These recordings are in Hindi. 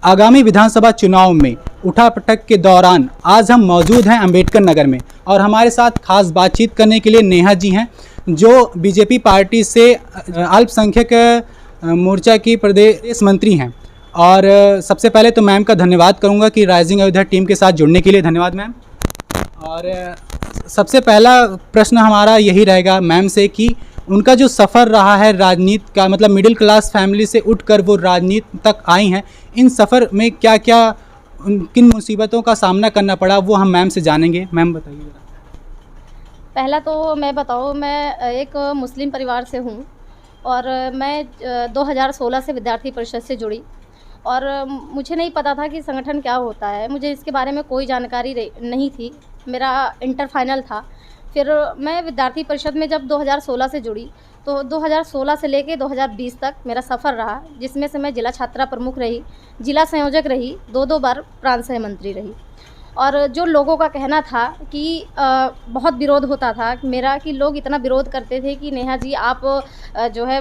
आगामी विधानसभा चुनाव में उठापटक के दौरान आज हम मौजूद हैं अंबेडकर नगर में और हमारे साथ खास बातचीत करने के लिए नेहा जी हैं जो बीजेपी पार्टी से अल्पसंख्यक मोर्चा की प्रदेश मंत्री हैं। और सबसे पहले तो मैम का धन्यवाद करूंगा कि राइजिंग अयोध्या टीम के साथ जुड़ने के लिए। धन्यवाद मैम। और सबसे पहला प्रश्न हमारा यही रहेगा मैम से कि उनका जो सफ़र रहा है राजनीति का, मतलब मिडिल क्लास फैमिली से उठकर वो राजनीति तक आई हैं, इन सफ़र में क्या क्या किन मुसीबतों का सामना करना पड़ा वो हम मैम से जानेंगे। मैम बताइए ज़रा। पहला तो मैं बताऊँ, मैं एक मुस्लिम परिवार से हूँ और मैं 2016 से विद्यार्थी परिषद से जुड़ी और मुझे नहीं पता था कि संगठन क्या होता है। मुझे इसके बारे में कोई जानकारी नहीं थी। मेरा इंटर फाइनल था। फिर मैं विद्यार्थी परिषद में जब 2016 से जुड़ी तो 2016 से लेके 2020 तक मेरा सफ़र रहा, जिसमें से मैं जिला छात्रा प्रमुख रही, जिला संयोजक रही, दो बार प्रांत सह मंत्री रही। और जो लोगों का कहना था कि बहुत विरोध होता था मेरा, कि लोग इतना विरोध करते थे कि नेहा जी आप जो है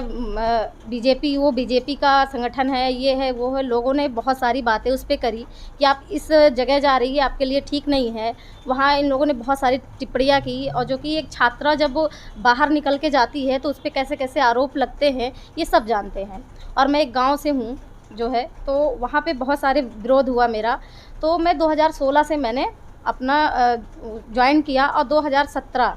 बीजेपी का संगठन है, ये है वो है। लोगों ने बहुत सारी बातें उस पर करी कि आप इस जगह जा रही है, आपके लिए ठीक नहीं है। वहाँ इन लोगों ने बहुत सारी टिप्पणियाँ की और जो कि एक छात्रा जब बाहर निकल के जाती है तो उस पर कैसे कैसे आरोप लगते हैं ये सब जानते हैं। और मैं एक गाँव से हूँ जो है, तो वहाँ पे बहुत सारे विरोध हुआ मेरा। तो मैं 2016 से मैंने अपना ज्वाइन किया और 2017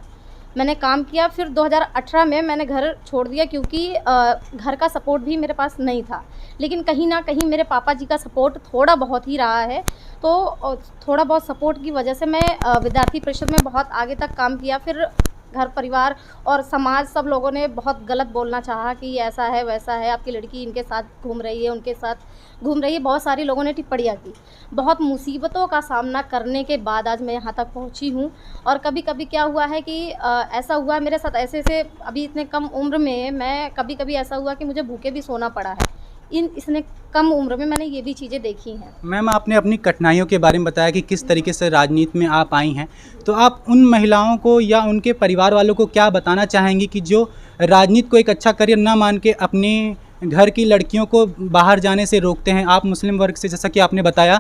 मैंने काम किया। फिर 2018 में मैंने घर छोड़ दिया क्योंकि घर का सपोर्ट भी मेरे पास नहीं था। लेकिन कहीं ना कहीं मेरे पापा जी का सपोर्ट थोड़ा बहुत ही रहा है, तो थोड़ा बहुत सपोर्ट की वजह से मैं विद्यार्थी परिषद में बहुत आगे तक काम किया। फिर घर परिवार और समाज सब लोगों ने बहुत गलत बोलना चाहा कि ऐसा है वैसा है, आपकी लड़की इनके साथ घूम रही है, उनके साथ घूम रही है। बहुत सारी लोगों ने टिप्पणियाँ की। बहुत मुसीबतों का सामना करने के बाद आज मैं यहाँ तक पहुँची हूँ। और कभी कभी क्या हुआ है कि ऐसा हुआ है मेरे साथ, ऐसे अभी इतने कम उम्र में मैं कभी ऐसा हुआ कि मुझे भूखे भी सोना पड़ा है। इसने कम उम्र में मैंने ये भी चीज़ें देखी हैं। मैम आपने अपनी कठिनाइयों के बारे में बताया कि किस तरीके से राजनीति में आप आई हैं, तो आप उन महिलाओं को या उनके परिवार वालों को क्या बताना चाहेंगी कि जो राजनीति को एक अच्छा करियर ना मान के अपने घर की लड़कियों को बाहर जाने से रोकते हैं। आप मुस्लिम वर्ग से, जैसा कि आपने बताया,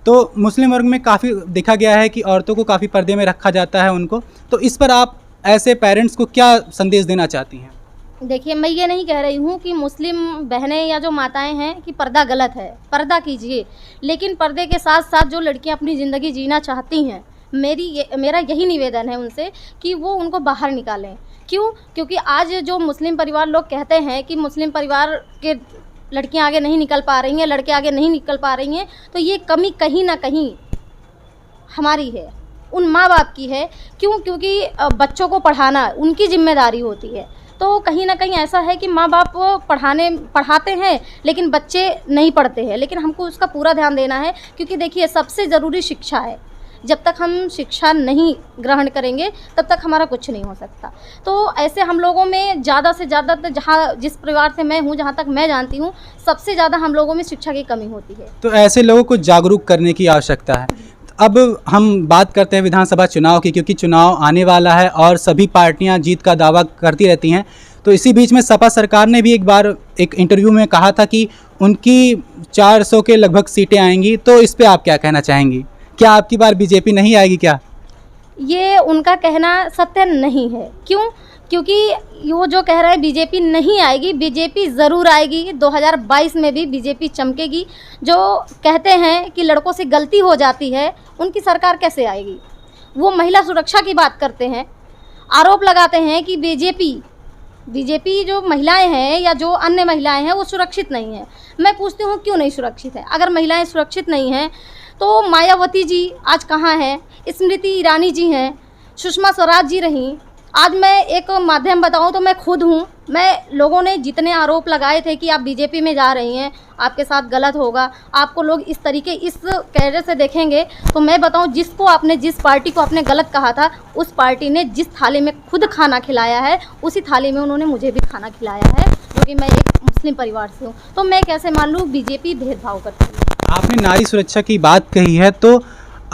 तो मुस्लिम वर्ग में काफ़ी देखा गया है कि औरतों को काफ़ी पर्दे में रखा जाता है उनको, तो इस पर आप ऐसे पेरेंट्स को क्या संदेश देना चाहती हैं? देखिए, मैं ये नहीं कह रही हूँ कि मुस्लिम बहनें या जो माताएं हैं कि पर्दा गलत है, पर्दा कीजिए। लेकिन पर्दे के साथ साथ जो लड़कियाँ अपनी ज़िंदगी जीना चाहती हैं, मेरा यही निवेदन है उनसे कि वो उनको बाहर निकालें। क्यों? क्योंकि आज जो मुस्लिम परिवार लोग कहते हैं कि मुस्लिम परिवार के लड़कियाँ आगे नहीं निकल पा रही हैं, लड़के आगे नहीं निकल पा रही हैं, तो ये कमी कहीं ना कहीं हमारी है, उन माँ बाप की है। क्यों? क्योंकि बच्चों को पढ़ाना उनकी जिम्मेदारी होती है। तो कहीं ना कहीं ऐसा है कि माँ बाप पढ़ाते हैं लेकिन बच्चे नहीं पढ़ते हैं। लेकिन हमको उसका पूरा ध्यान देना है, क्योंकि देखिए सबसे ज़रूरी शिक्षा है। जब तक हम शिक्षा नहीं ग्रहण करेंगे तब तक हमारा कुछ नहीं हो सकता। तो ऐसे हम लोगों में ज़्यादा से ज़्यादा, जिस परिवार से मैं हूँ, जहाँ तक मैं जानती हूँ, सबसे ज़्यादा हम लोगों में शिक्षा की कमी होती है। तो ऐसे लोगों को जागरूक करने की आवश्यकता है। अब हम बात करते हैं विधानसभा चुनाव की, क्योंकि चुनाव आने वाला है और सभी पार्टियां जीत का दावा करती रहती हैं। तो इसी बीच में सपा सरकार ने भी एक बार एक इंटरव्यू में कहा था कि उनकी 400 के लगभग सीटें आएंगी, तो इस पे आप क्या कहना चाहेंगी? क्या आपकी बार बीजेपी नहीं आएगी क्या? ये उनका कहना सत्य नहीं है। क्यों? क्योंकि वो जो कह रहे हैं बीजेपी नहीं आएगी, बीजेपी ज़रूर आएगी। 2022 में भी बीजेपी चमकेगी। जो कहते हैं कि लड़कों से गलती हो जाती है, उनकी सरकार कैसे आएगी? वो महिला सुरक्षा की बात करते हैं, आरोप लगाते हैं कि बीजेपी जो महिलाएं हैं या जो अन्य महिलाएं हैं वो सुरक्षित नहीं है। मैं पूछती हूँ क्यों नहीं सुरक्षित है? अगर महिलाएं सुरक्षित नहीं हैं तो मायावती जी आज कहाँ हैं? स्मृति ईरानी जी हैं, सुषमा स्वराज जी रहीं। आज मैं एक माध्यम बताऊं तो मैं खुद हूं। मैं लोगों ने जितने आरोप लगाए थे कि आप बीजेपी में जा रही हैं, आपके साथ गलत होगा, आपको लोग इस तरीके इस कैडर से देखेंगे, तो मैं बताऊं जिस पार्टी को आपने गलत कहा था, उस पार्टी ने जिस थाली में खुद खाना खिलाया है उसी थाली में उन्होंने मुझे भी खाना खिलाया है, क्योंकि मैं एक मुस्लिम परिवार से हूँ। तो मैं कैसे मान लूँ बीजेपी भेदभाव करती है? आपने नारी सुरक्षा की बात कही है, तो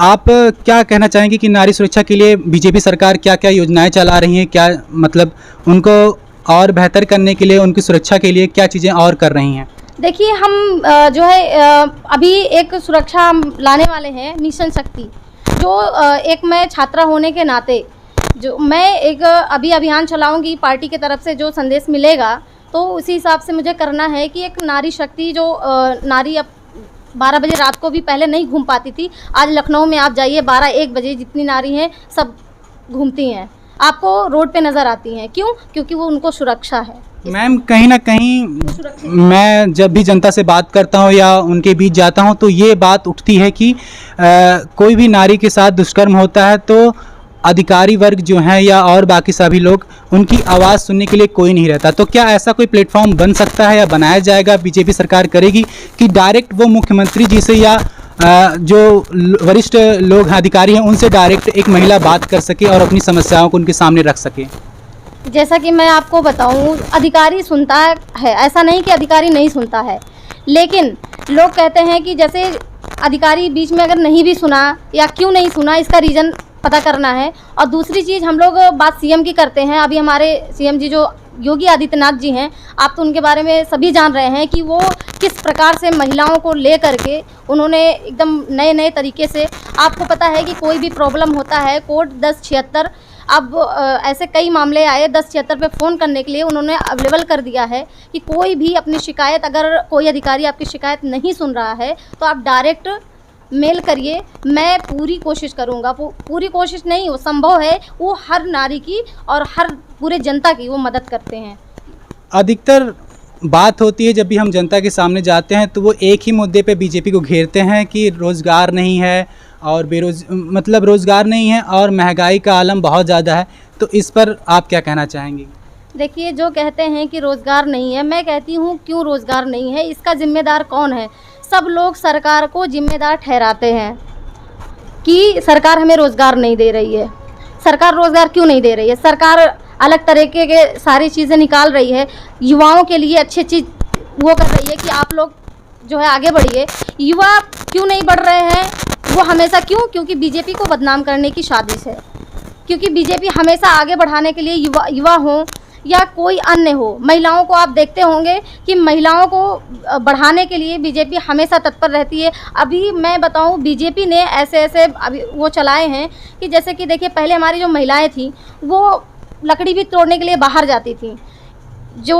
आप क्या कहना चाहेंगे कि नारी सुरक्षा के लिए बीजेपी सरकार क्या क्या योजनाएं चला रही हैं? क्या मतलब उनको और बेहतर करने के लिए, उनकी सुरक्षा के लिए क्या चीज़ें और कर रही हैं? देखिए हम जो है अभी एक सुरक्षा हम लाने वाले हैं मिशन शक्ति, जो एक मैं छात्रा होने के नाते जो मैं एक अभी अभियान चलाऊंगी पार्टी की तरफ से, जो संदेश मिलेगा तो उसी हिसाब से मुझे करना है कि एक नारी शक्ति जो नारी अब 12 बजे रात को भी पहले नहीं घूम पाती थी, आज लखनऊ में आप जाइए 12-1 बजे जितनी नारी हैं सब घूमती हैं, आपको रोड पे नज़र आती हैं। क्यों? क्योंकि वो उनको सुरक्षा है। मैम कहीं ना कहीं मैं जब भी जनता से बात करता हूँ या उनके बीच जाता हूँ तो ये बात उठती है कि कोई भी नारी के साथ दुष्कर्म होता है तो अधिकारी वर्ग जो हैं या और बाकी सभी लोग, उनकी आवाज़ सुनने के लिए कोई नहीं रहता। तो क्या ऐसा कोई प्लेटफॉर्म बन सकता है या बनाया जाएगा, बीजेपी सरकार करेगी कि डायरेक्ट वो मुख्यमंत्री जी से या जो वरिष्ठ लोग हैं, अधिकारी हैं, उनसे डायरेक्ट एक महिला बात कर सके और अपनी समस्याओं को उनके सामने रख सके? जैसा कि मैं आपको बताऊं, अधिकारी सुनता है, ऐसा नहीं कि अधिकारी नहीं सुनता है, लेकिन लोग कहते हैं कि जैसे अधिकारी बीच में अगर नहीं भी सुना या क्यों नहीं सुना, इसका रीज़न पता करना है। और दूसरी चीज़ हम लोग बात सीएम की करते हैं। अभी हमारे सीएम जी जो योगी आदित्यनाथ जी हैं, आप तो उनके बारे में सभी जान रहे हैं कि वो किस प्रकार से महिलाओं को ले करके उन्होंने एकदम नए नए तरीके से, आपको पता है कि कोई भी प्रॉब्लम होता है कोड 1076, अब ऐसे कई मामले आए 1076 पे फ़ोन करने के लिए उन्होंने अवेलेबल कर दिया है कि कोई भी अपनी शिकायत, अगर कोई अधिकारी आपकी शिकायत नहीं सुन रहा है तो आप डायरेक्ट मेल करिए। मैं पूरी कोशिश करूँगा, पूरी कोशिश नहीं, वो संभव है, वो हर नारी की और हर पूरे जनता की वो मदद करते हैं। अधिकतर बात होती है जब भी हम जनता के सामने जाते हैं तो वो एक ही मुद्दे पे बीजेपी को घेरते हैं कि रोज़गार नहीं है और मतलब रोज़गार नहीं है और महंगाई का आलम बहुत ज़्यादा है। तो इस पर आप क्या कहना चाहेंगी? देखिए, जो कहते हैं कि रोज़गार नहीं है, मैं कहती हूँ क्यों रोज़गार नहीं है, इसका ज़िम्मेदार कौन है? सब लोग सरकार को जिम्मेदार ठहराते हैं कि सरकार हमें रोज़गार नहीं दे रही है। सरकार रोज़गार क्यों नहीं दे रही है? सरकार अलग तरीके के सारी चीज़ें निकाल रही है, युवाओं के लिए अच्छी चीज़ वो कर रही है कि आप लोग जो है आगे बढ़िए। युवा क्यों नहीं बढ़ रहे हैं? वो हमेशा क्यों? क्योंकि बीजेपी को बदनाम करने की साजिश है। क्योंकि बीजेपी हमेशा आगे बढ़ाने के लिए युवा हों या कोई अन्य हो, महिलाओं को आप देखते होंगे कि महिलाओं को बढ़ाने के लिए बीजेपी हमेशा तत्पर रहती है। अभी मैं बताऊं, बीजेपी ने ऐसे अभी वो चलाए हैं कि जैसे कि देखिए, पहले हमारी जो महिलाएं थी वो लकड़ी भी तोड़ने के लिए बाहर जाती थी। जो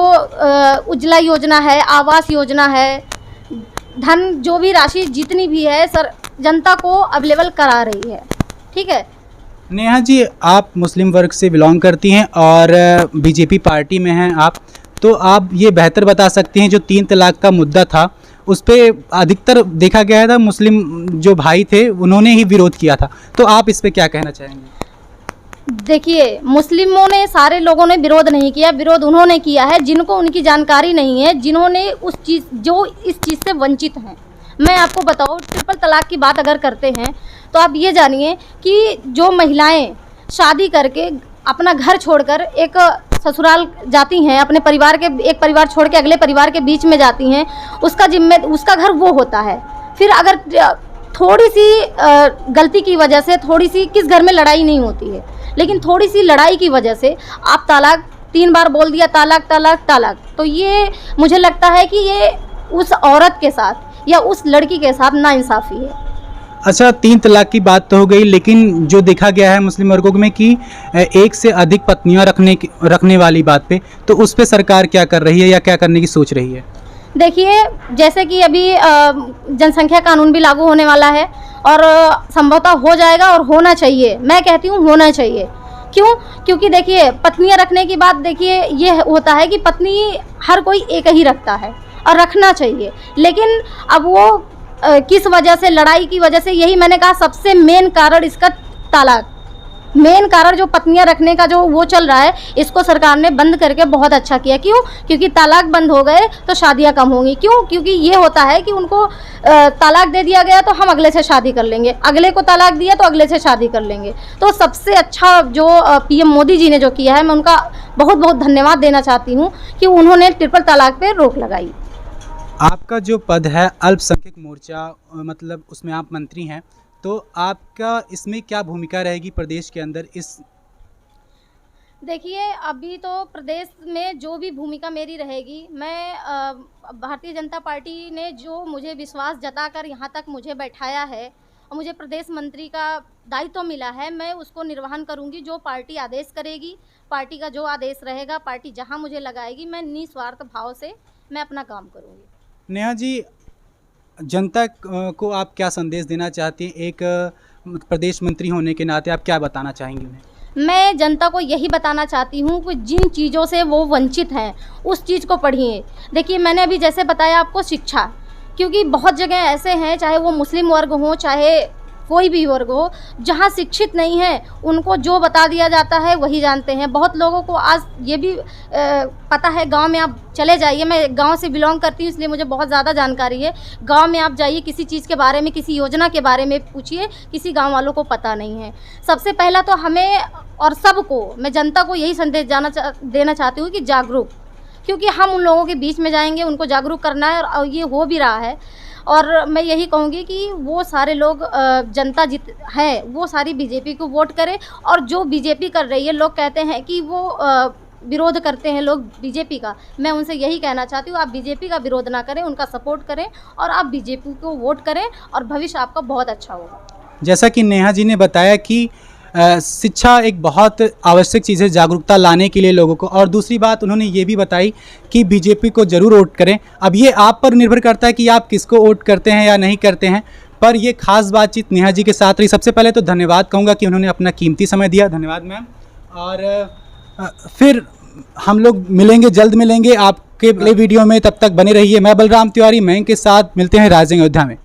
उज्ज्वला योजना है, आवास योजना है, धन जो भी राशि जितनी भी है सर जनता को अवेलेबल करा रही है। ठीक है नेहा जी, आप मुस्लिम वर्ग से बिलोंग करती हैं और बीजेपी पार्टी में हैं आप, तो आप ये बेहतर बता सकती हैं जो 3 तलाक का मुद्दा था उस पर अधिकतर देखा गया था मुस्लिम जो भाई थे उन्होंने ही विरोध किया था, तो आप इस पर क्या कहना चाहेंगे? देखिए, मुस्लिमों ने, सारे लोगों ने विरोध नहीं किया, विरोध उन्होंने किया है जिनको उनकी जानकारी नहीं है, जिन्होंने उस चीज़, जो इस चीज़ से वंचित हैं। मैं आपको बताऊँ, ट्रिपल तलाक की बात अगर करते हैं तो आप ये जानिए कि जो महिलाएं शादी करके अपना घर छोड़कर एक ससुराल जाती हैं, अपने परिवार के, एक परिवार छोड़ के अगले परिवार के बीच में जाती हैं, उसका घर वो होता है। फिर अगर थोड़ी सी गलती की वजह से, थोड़ी सी, किस घर में लड़ाई नहीं होती है, लेकिन थोड़ी सी लड़ाई की वजह से आप तलाक 3 बार बोल दिया, तलाक तलाक तलाक, तो ये मुझे लगता है कि ये उस औरत के साथ या उस लड़की के साथ नाइंसाफ़ी है। अच्छा, 3 तलाक की बात तो हो गई, लेकिन जो देखा गया है मुस्लिम वर्गों में कि एक से अधिक पत्नियां रखने वाली बात पे, तो उस पे सरकार क्या कर रही है या क्या करने की सोच रही है? देखिए, जैसे कि अभी जनसंख्या कानून भी लागू होने वाला है और संभवतः हो जाएगा और होना चाहिए। मैं कहती हूँ होना चाहिए। क्यों? क्योंकि देखिए, पत्नियां रखने की बात, देखिए ये होता है कि पत्नी हर कोई एक ही रखता है और रखना चाहिए, लेकिन अब वो किस वजह से, लड़ाई की वजह से, यही मैंने कहा सबसे मेन कारण इसका तलाक, मेन कारण जो पत्नियां रखने का जो वो चल रहा है, इसको सरकार ने बंद करके बहुत अच्छा किया। क्यों? क्योंकि तलाक बंद हो गए तो शादियां कम होंगी। क्यों? क्योंकि ये होता है कि उनको तलाक दे दिया गया तो हम अगले से शादी कर लेंगे, अगले को तलाक दिया तो अगले से शादी कर लेंगे। तो सबसे अच्छा जो पीएम मोदी जी ने जो किया है, मैं उनका बहुत बहुत धन्यवाद देना चाहती हूँ कि उन्होंने ट्रिपल तलाक पर रोक लगाई। आपका जो पद है अल्पसंख्यक मोर्चा, मतलब उसमें आप मंत्री हैं, तो आपका इसमें क्या भूमिका रहेगी प्रदेश के अंदर? इस देखिए, अभी तो प्रदेश में जो भी भूमिका मेरी रहेगी, मैं भारतीय जनता पार्टी ने जो मुझे विश्वास जताकर यहाँ तक मुझे बैठाया है और मुझे प्रदेश मंत्री का दायित्व मिला है, मैं उसको निर्वहन करूँगी। जो पार्टी आदेश करेगी, पार्टी का जो आदेश रहेगा, पार्टी जहाँ मुझे लगाएगी, मैं निस्वार्थ भाव से मैं अपना काम करूँगी। नेहा जी, जनता को आप क्या संदेश देना चाहती हैं? एक प्रदेश मंत्री होने के नाते आप क्या बताना चाहेंगी उन्हें? मैं जनता को यही बताना चाहती हूँ कि जिन चीज़ों से वो वंचित हैं, उस चीज़ को पढ़िए। देखिए, मैंने अभी जैसे बताया आपको शिक्षा, क्योंकि बहुत जगह ऐसे हैं, चाहे वो मुस्लिम वर्ग हो, चाहे कोई भी वर्ग हो, जहाँ शिक्षित नहीं है, उनको जो बता दिया जाता है वही जानते हैं। बहुत लोगों को आज ये भी पता है, गांव में आप चले जाइए, मैं गांव से बिलोंग करती हूँ इसलिए मुझे बहुत ज़्यादा जानकारी है। गांव में आप जाइए, किसी चीज़ के बारे में, किसी योजना के बारे में पूछिए, किसी गांव वालों को पता नहीं है। सबसे पहला तो हमें और सबको, मैं जनता को यही संदेश देना चाहती हूँ कि जागरूक, क्योंकि हम उन लोगों के बीच में जाएंगे, उनको जागरूक करना है और ये हो भी रहा है। और मैं यही कहूँगी कि वो सारे लोग, जनता है वो सारी बीजेपी को वोट करें। और जो बीजेपी कर रही है, लोग कहते हैं कि वो विरोध करते हैं लोग बीजेपी का, मैं उनसे यही कहना चाहती हूँ, आप बीजेपी का विरोध ना करें, उनका सपोर्ट करें और आप बीजेपी को वोट करें और भविष्य आपका बहुत अच्छा होगा। जैसा कि नेहा जी ने बताया कि शिक्षा एक बहुत आवश्यक चीज़ है जागरूकता लाने के लिए लोगों को, और दूसरी बात उन्होंने ये भी बताई कि बीजेपी को ज़रूर वोट करें। अब ये आप पर निर्भर करता है कि आप किसको वोट करते हैं या नहीं करते हैं, पर ये खास बातचीत नेहा जी के साथ रही। सबसे पहले तो धन्यवाद कहूँगा कि उन्होंने अपना कीमती समय दिया, धन्यवाद मैम। और फिर हम लोग मिलेंगे, जल्द मिलेंगे आपके अगले वीडियो में, तब तक बने रहिए। मैं बलराम तिवारी, मैं के साथ मिलते हैं राइजिंग अयोध्या में।